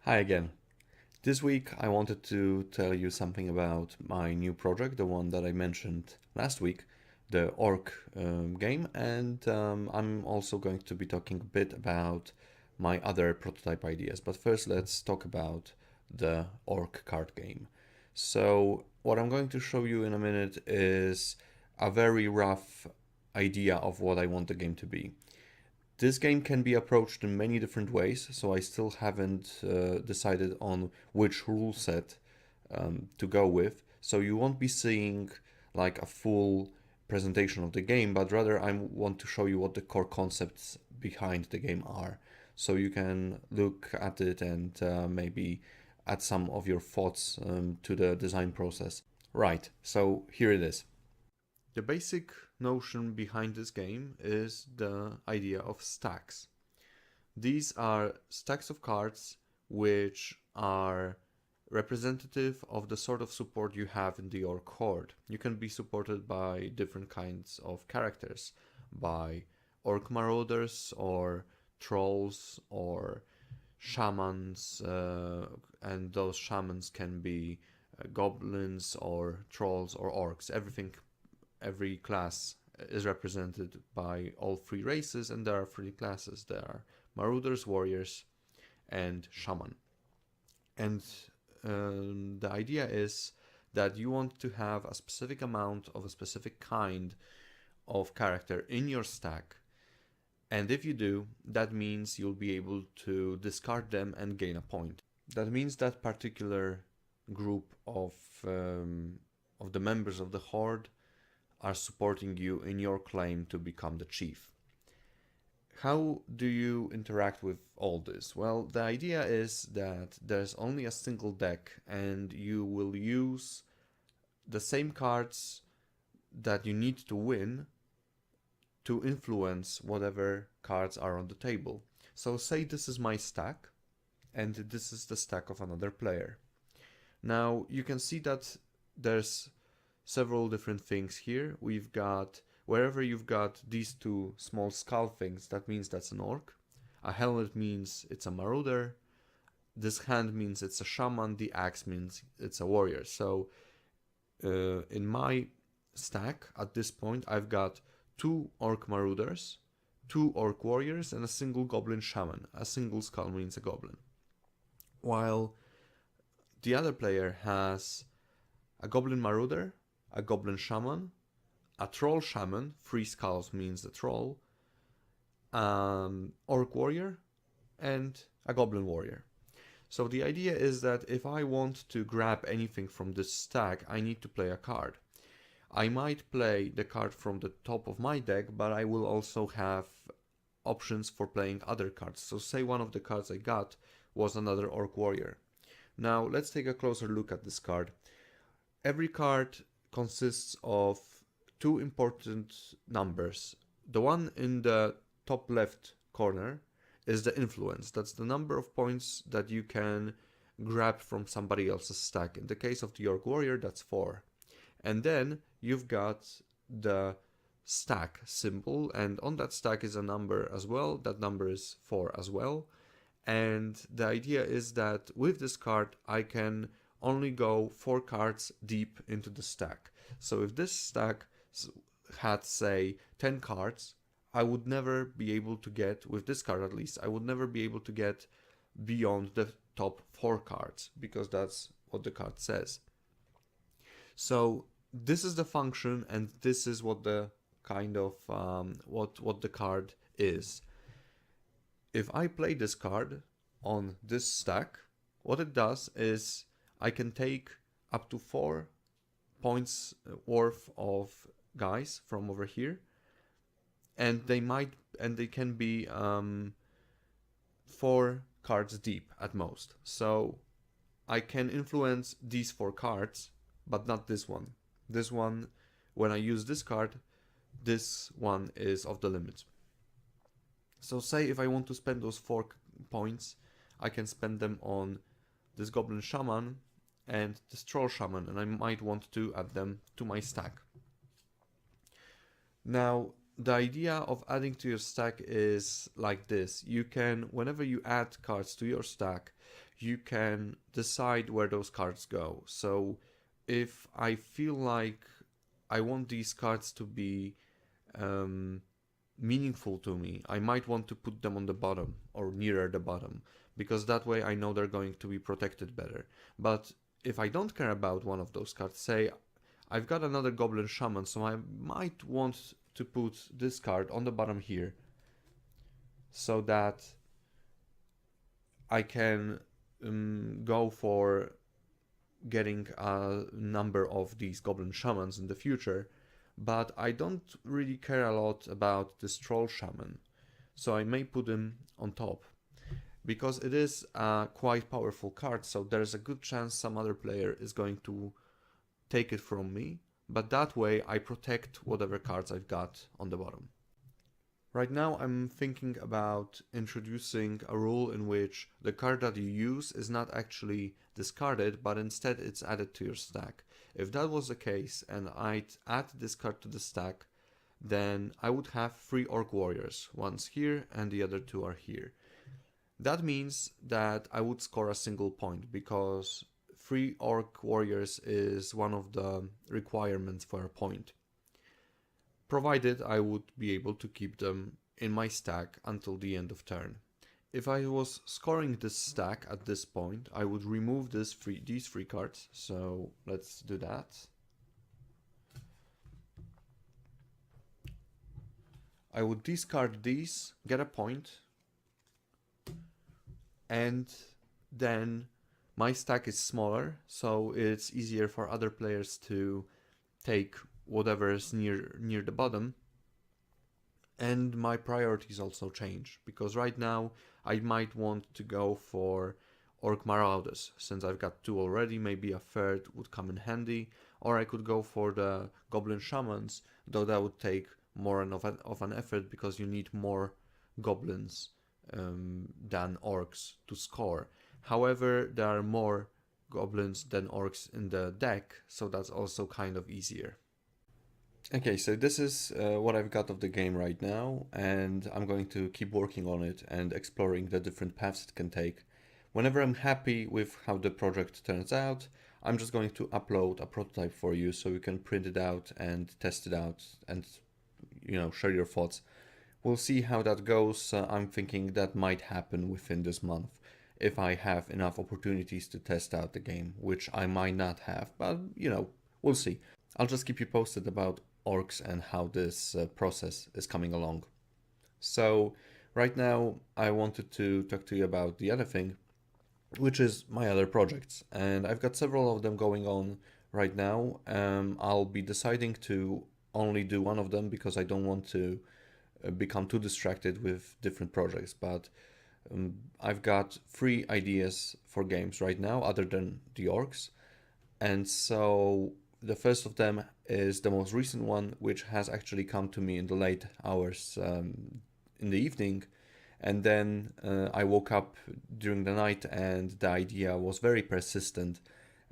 Hi again. This week I wanted to tell you something about my new project, the one that I mentioned last week, the Orc game, and I'm also going to be talking a bit about my other prototype ideas. But first, let's talk about the Orc card game. So, what I'm going to show you in a minute is a very rough idea of what I want the game to be. This game can be approached in many different ways, so I still haven't decided on which rule set to go with. So you won't be seeing like a full presentation of the game, but rather I want to show you what the core concepts behind the game are. So you can look at it and maybe add some of your thoughts to the design process. Right, so here it is. The basic notion behind this game is the idea of stacks. These are stacks of cards which are representative of the sort of support you have in the Orc horde. You can be supported by different kinds of characters, by Orc marauders or trolls or shamans, and those shamans can be goblins or trolls or orcs. Every class is represented by all three races, and there are three classes. There are Marauders, Warriors, and Shaman. And the idea is that you want to have a specific amount of a specific kind of character in your stack. And if you do, that means you'll be able to discard them and gain a point. That means that particular group of the members of the Horde are supporting you in your claim to become the chief. How do you interact with all this? Well, the idea is that there's only a single deck and you will use the same cards that you need to win to influence whatever cards are on the table. So say this is my stack and this is the stack of another player. Now you can see that there's several different things here. We've got, wherever you've got these two small skull things, that means that's an orc. A helmet means it's a marauder. This hand means it's a shaman. The axe means it's a warrior. So in my stack at this point, I've got two orc marauders, two orc warriors, and a single goblin shaman. A single skull means a goblin. While the other player has a goblin marauder, a goblin shaman, a troll shaman, 3 skulls means a troll, orc warrior, and a goblin warrior. So the idea is that if I want to grab anything from this stack, I need to play a card. I might play the card from the top of my deck, but I will also have options for playing other cards. So say one of the cards I got was another orc warrior. Now let's take a closer look at this card. Every card consists of two important numbers. The one in the top left corner is the influence. That's the number of points that you can grab from somebody else's stack. In the case of the Orc Warrior, that's 4. And then you've got the stack symbol, and on that stack is a number as well. That number is 4 as well. And the idea is that with this card, I can only go 4 cards deep into the stack. So if this stack had, say, 10 cards, I would never be able to get, with this card at least, I would never be able to get beyond the top 4 cards, because that's what the card says. So this is the function, and this is what the kind of, what the card is. If I play this card on this stack, what it does is I can take up to 4 points worth of guys from over here, and they can be 4 cards deep at most. So I can influence these 4 cards, but not this one. This one, when I use this card, this one is off the limits. So say if I want to spend those 4 points, I can spend them on this goblin shaman and this troll shaman, and I might want to add them to my stack. Now, the idea of adding to your stack is like this. You can, whenever you add cards to your stack, you can decide where those cards go. So if I feel like I want these cards to be um, meaningful to me, I might want to put them on the bottom or nearer the bottom, because that way I know they're going to be protected better. But if I don't care about one of those cards, say I've got another Goblin Shaman, so I might want to put this card on the bottom here so that I can go for getting a number of these Goblin Shamans in the future, but I don't really care a lot about this Troll Shaman, so I may put him on top. Because it is a quite powerful card, so there's a good chance some other player is going to take it from me, but that way I protect whatever cards I've got on the bottom. Right now I'm thinking about introducing a rule in which the card that you use is not actually discarded, but instead it's added to your stack. If that was the case and I'd add this card to the stack, then I would have 3 Orc Warriors. One's here and the other 2 are here. That means that I would score a single point, because 3 Orc Warriors is one of the requirements for a point, provided I would be able to keep them in my stack until the end of turn. If I was scoring this stack at this point, I would remove these 3 cards, so let's do that. I would discard these, get a point, and then my stack is smaller, so it's easier for other players to take whatever is near the bottom. And my priorities also change, because right now I might want to go for Orc Marauders, since I've got 2 already, maybe a third would come in handy, or I could go for the Goblin Shamans, though that would take more of an effort, because you need more goblins than orcs to score. However, there are more goblins than orcs in the deck, so that's also kind of easier. Okay, so this is what I've got of the game right now, and I'm going to keep working on it and exploring the different paths it can take. Whenever I'm happy with how the project turns out, I'm just going to upload a prototype for you so you can print it out and test it out and, share your thoughts. We'll see how that goes. I'm thinking that might happen within this month if I have enough opportunities to test out the game, which I might not have, but we'll see. I'll just keep you posted about Orcs and how this process is coming along. So right now I wanted to talk to you about the other thing, which is my other projects, and I've got several of them going on right now. I'll be deciding to only do one of them because I don't want to become too distracted with different projects, but I've got 3 ideas for games right now other than the Orcs, and so the first of them is the most recent one, which has actually come to me in the late hours in the evening, and then I woke up during the night and the idea was very persistent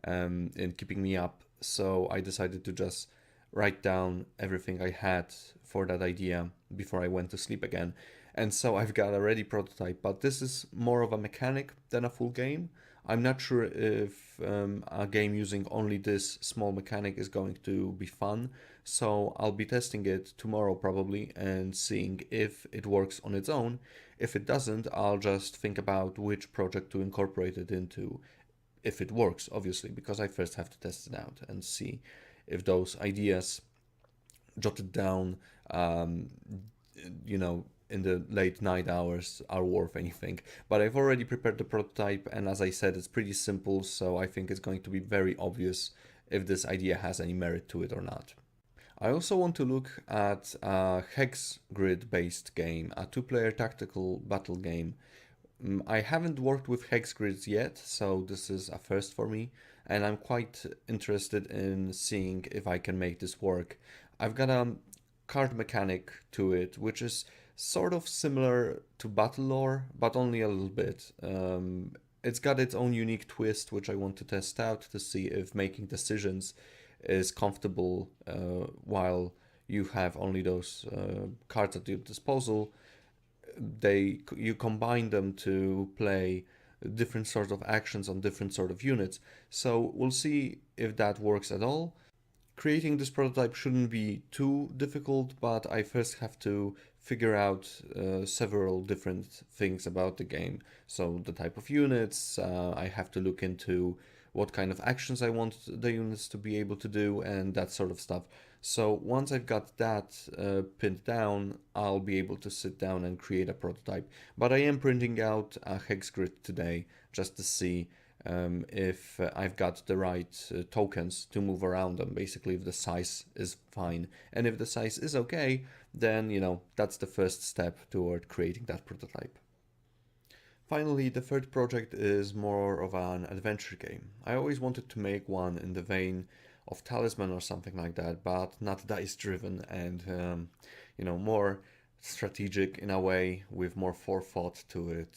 in keeping me up, so I decided to just write down everything I had for that idea before I went to sleep again. And so I've got a ready prototype, but this is more of a mechanic than a full game. I'm not sure if a game using only this small mechanic is going to be fun, so I'll be testing it tomorrow probably and seeing if it works on its own. If it doesn't, I'll just think about which project to incorporate it into, if it works, obviously, because I first have to test it out and see if those ideas jotted down, in the late night hours are worth anything. But I've already prepared the prototype, and as I said, it's pretty simple, so I think it's going to be very obvious if this idea has any merit to it or not. I also want to look at a hex grid based game, a 2-player tactical battle game. I haven't worked with hex grids yet, so this is a first for me, and I'm quite interested in seeing if I can make this work. I've got a card mechanic to it, which is sort of similar to Battle Lore, but only a little bit. It's got its own unique twist, which I want to test out to see if making decisions is comfortable while you have only those cards at your disposal. You combine them to play different sorts of actions on different sort of units. So we'll see if that works at all. Creating this prototype shouldn't be too difficult, but I first have to figure out several different things about the game. So the type of units, I have to look into what kind of actions I want the units to be able to do, and that sort of stuff. So once I've got that pinned down, I'll be able to sit down and create a prototype. But I am printing out a hex grid today just to see if I've got the right tokens to move around them, basically if the size is fine. And if the size is okay, then, that's the first step toward creating that prototype. Finally, the third project is more of an adventure game. I always wanted to make one in the vein of Talisman or something like that, but not dice driven and, more strategic in a way with more forethought to it,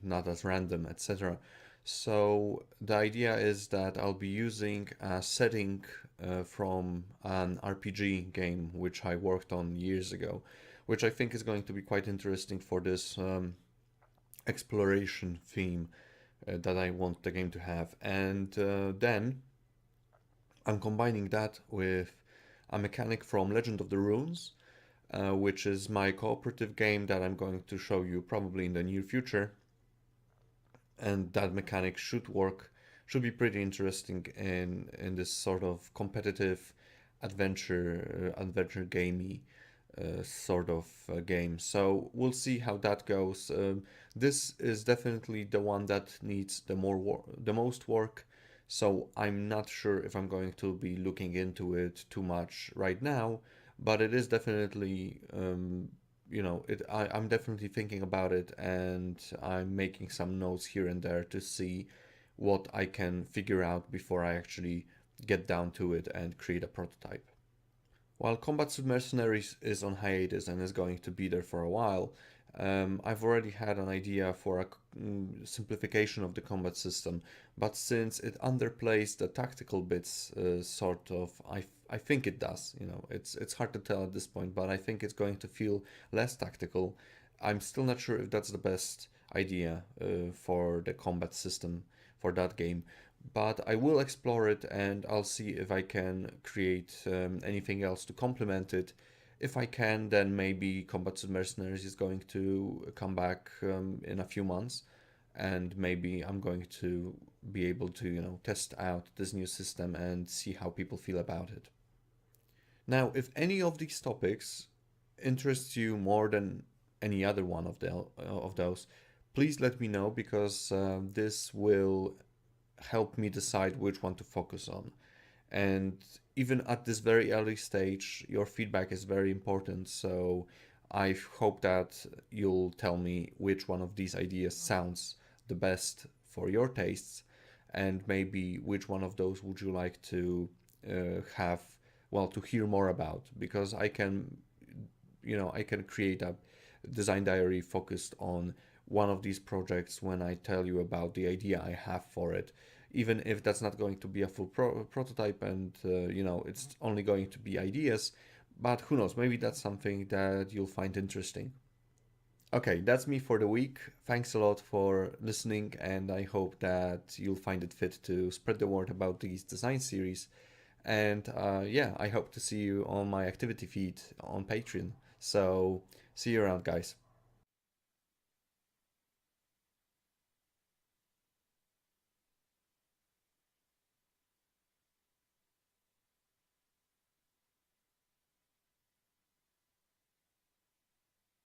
not as random, etc. So the idea is that I'll be using a setting from an RPG game which I worked on years ago, which I think is going to be quite interesting for this exploration theme that I want the game to have. And then I'm combining that with a mechanic from Legend of the Runes, which is my cooperative game that I'm going to show you probably in the near future. And that mechanic should be pretty interesting in this sort of competitive adventure gamey sort of game. So we'll see how that goes. This is definitely the one that needs the most work. So I'm not sure if I'm going to be looking into it too much right now, but it is definitely I'm definitely thinking about it, and I'm making some notes here and there to see what I can figure out before I actually get down to it and create a prototype. While Combat Mercenaries is on hiatus and is going to be there for a while, I've already had an idea for a simplification of the combat system, but since it underplays the tactical bits, sort of, I think it does. It's hard to tell at this point, but I think it's going to feel less tactical. I'm still not sure if that's the best idea for the combat system for that game, but I will explore it and I'll see if I can create anything else to complement it. If I can, then maybe Combat Mercenaries is going to come back in a few months, and maybe I'm going to be able to, test out this new system and see how people feel about it. Now, if any of these topics interests you more than any other one of those, please let me know, because this will help me decide which one to focus on. And even at this very early stage, your feedback is very important. So I hope that you'll tell me which one of these ideas sounds the best for your tastes, and maybe which one of those would you like to to hear more about, because I can create a design diary focused on one of these projects when I tell you about the idea I have for it, even if that's not going to be a full prototype, and it's only going to be ideas. But who knows, maybe that's something that you'll find interesting. Okay, that's me for the week. Thanks a lot for listening, and I hope that you'll find it fit to spread the word about these design series. And I hope to see you on my activity feed on Patreon. So see you around, guys.